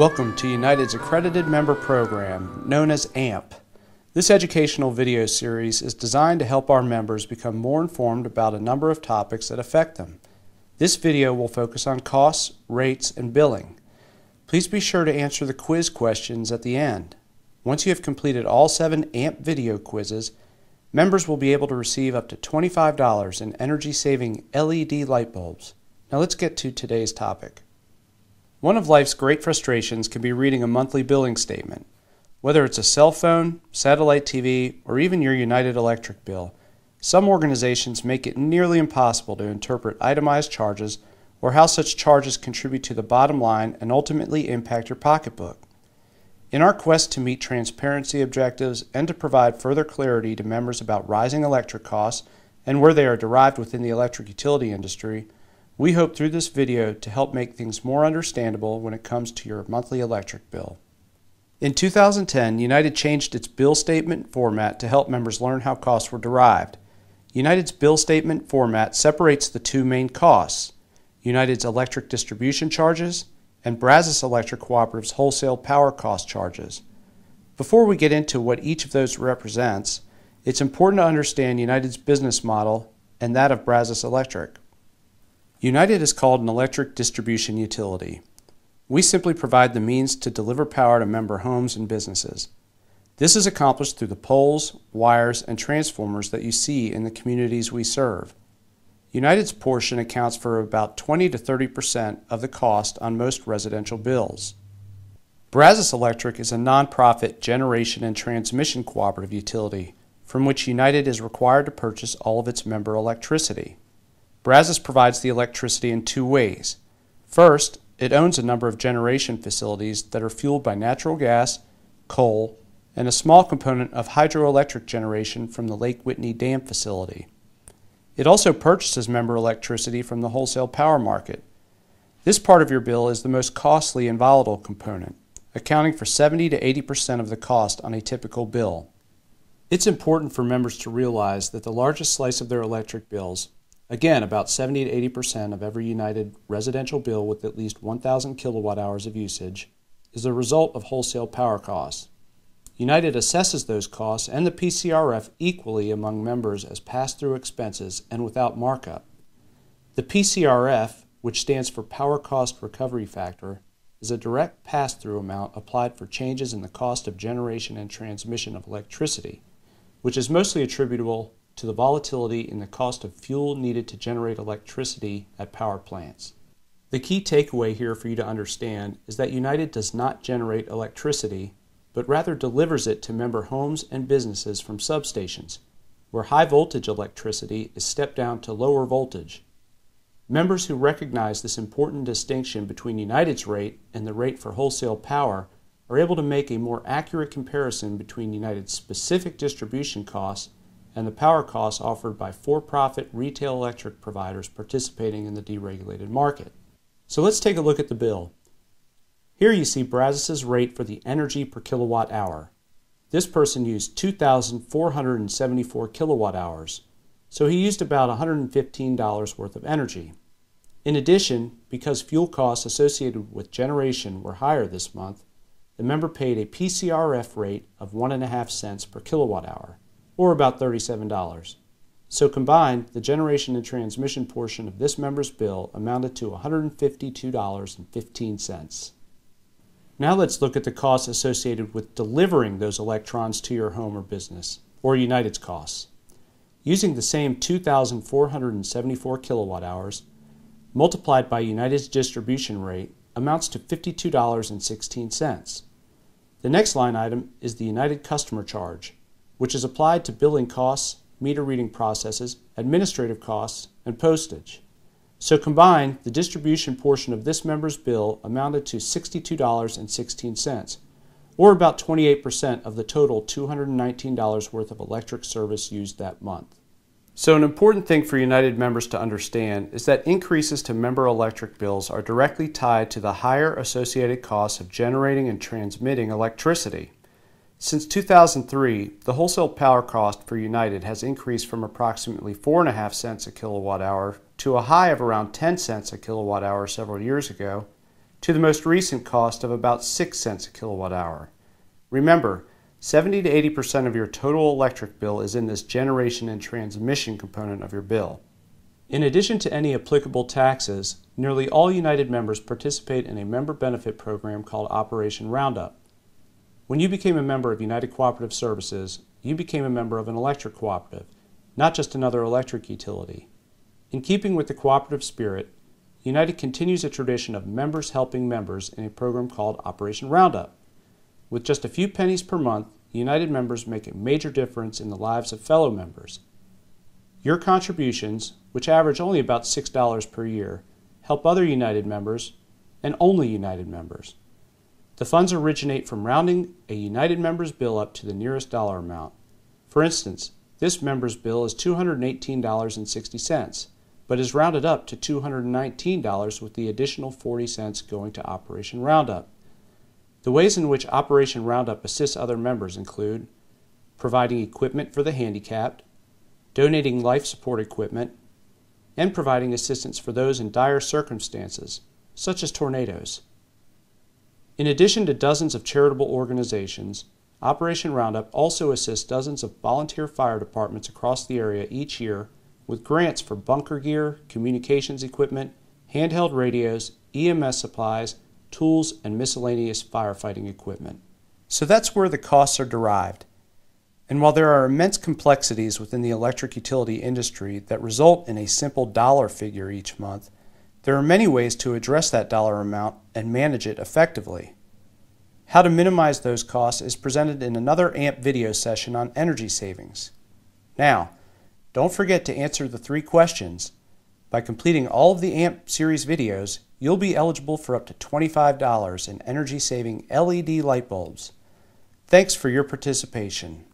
Welcome to United's accredited member program, known as AMP. This educational video series is designed to help our members become more informed about a number of topics that affect them. This video will focus on costs, rates, and billing. Please be sure to answer the quiz questions at the end. Once you have completed all 7 AMP video quizzes, members will be able to receive up to $25 in energy-saving LED light bulbs. Now let's get to today's topic. One of life's great frustrations can be reading a monthly billing statement. Whether it's a cell phone, satellite TV, or even your United Electric bill, some organizations make it nearly impossible to interpret itemized charges or how such charges contribute to the bottom line and ultimately impact your pocketbook. In our quest to meet transparency objectives and to provide further clarity to members about rising electric costs and where they are derived within the electric utility industry, we hope through this video to help make things more understandable when it comes to your monthly electric bill. In 2010, United changed its bill statement format to help members learn how costs were derived. United's bill statement format separates the two main costs, United's electric distribution charges and Brazos Electric Cooperative's wholesale power cost charges. Before we get into what each of those represents, it's important to understand United's business model and that of Brazos Electric. United is called an electric distribution utility. We simply provide the means to deliver power to member homes and businesses. This is accomplished through the poles, wires, and transformers that you see in the communities we serve. United's portion accounts for about 20 to 30% of the cost on most residential bills. Brazos Electric is a nonprofit generation and transmission cooperative utility from which United is required to purchase all of its member electricity. Brazos provides the electricity in two ways. First, it owns a number of generation facilities that are fueled by natural gas, coal, and a small component of hydroelectric generation from the Lake Whitney Dam facility. It also purchases member electricity from the wholesale power market. This part of your bill is the most costly and volatile component, accounting for 70 to 80% of the cost on a typical bill. It's important for members to realize that the largest slice of their electric bills, again, about 70 to 80% of every United residential bill with at least 1,000 kilowatt hours of usage, is a result of wholesale power costs. United assesses those costs and the PCRF equally among members as pass-through expenses and without markup. The PCRF, which stands for Power Cost Recovery Factor, is a direct pass-through amount applied for changes in the cost of generation and transmission of electricity, which is mostly attributable to the volatility in the cost of fuel needed to generate electricity at power plants. The key takeaway here for you to understand is that United does not generate electricity, but rather delivers it to member homes and businesses from substations, where high voltage electricity is stepped down to lower voltage. Members who recognize this important distinction between United's rate and the rate for wholesale power are able to make a more accurate comparison between United's specific distribution costs and the power costs offered by for-profit retail electric providers participating in the deregulated market. So let's take a look at the bill. Here you see Brazos' rate for the energy per kilowatt hour. This person used 2,474 kilowatt hours, so he used about $115 worth of energy. In addition, because fuel costs associated with generation were higher this month, the member paid a PCRF rate of 1.5 cents per kilowatt hour, or about $37. So combined, the generation and transmission portion of this member's bill amounted to $152.15. Now let's look at the costs associated with delivering those electrons to your home or business, or United's costs. Using the same 2,474 kilowatt hours, multiplied by United's distribution rate, amounts to $52.16. The next line item is the United customer charge, which is applied to billing costs, meter reading processes, administrative costs, and postage. So combined, the distribution portion of this member's bill amounted to $62.16, or about 28% of the total $219 worth of electric service used that month. So an important thing for United members to understand is that increases to member electric bills are directly tied to the higher associated costs of generating and transmitting electricity. Since 2003, the wholesale power cost for United has increased from approximately 4.5 cents a kilowatt hour to a high of around 10 cents a kilowatt hour several years ago, to the most recent cost of about 6 cents a kilowatt hour. Remember, 70 to 80% of your total electric bill is in this generation and transmission component of your bill. In addition to any applicable taxes, nearly all United members participate in a member benefit program called Operation Roundup. When you became a member of United Cooperative Services, you became a member of an electric cooperative, not just another electric utility. In keeping with the cooperative spirit, United continues a tradition of members helping members in a program called Operation Roundup. With just a few pennies per month, United members make a major difference in the lives of fellow members. Your contributions, which average only about $6 per year, help other United members and only United members. The funds originate from rounding a United member's bill up to the nearest dollar amount. For instance, this member's bill is $218.60, but is rounded up to $219 with the additional 40 cents going to Operation Roundup. The ways in which Operation Roundup assists other members include providing equipment for the handicapped, donating life support equipment, and providing assistance for those in dire circumstances, such as tornadoes. In addition to dozens of charitable organizations, Operation Roundup also assists dozens of volunteer fire departments across the area each year with grants for bunker gear, communications equipment, handheld radios, EMS supplies, tools, and miscellaneous firefighting equipment. So that's where the costs are derived. And while there are immense complexities within the electric utility industry that result in a simple dollar figure each month, there are many ways to address that dollar amount and manage it effectively. How to minimize those costs is presented in another AMP video session on energy savings. Now, don't forget to answer the 3 questions. By completing all of the AMP series videos, you'll be eligible for up to $25 in energy-saving LED light bulbs. Thanks for your participation.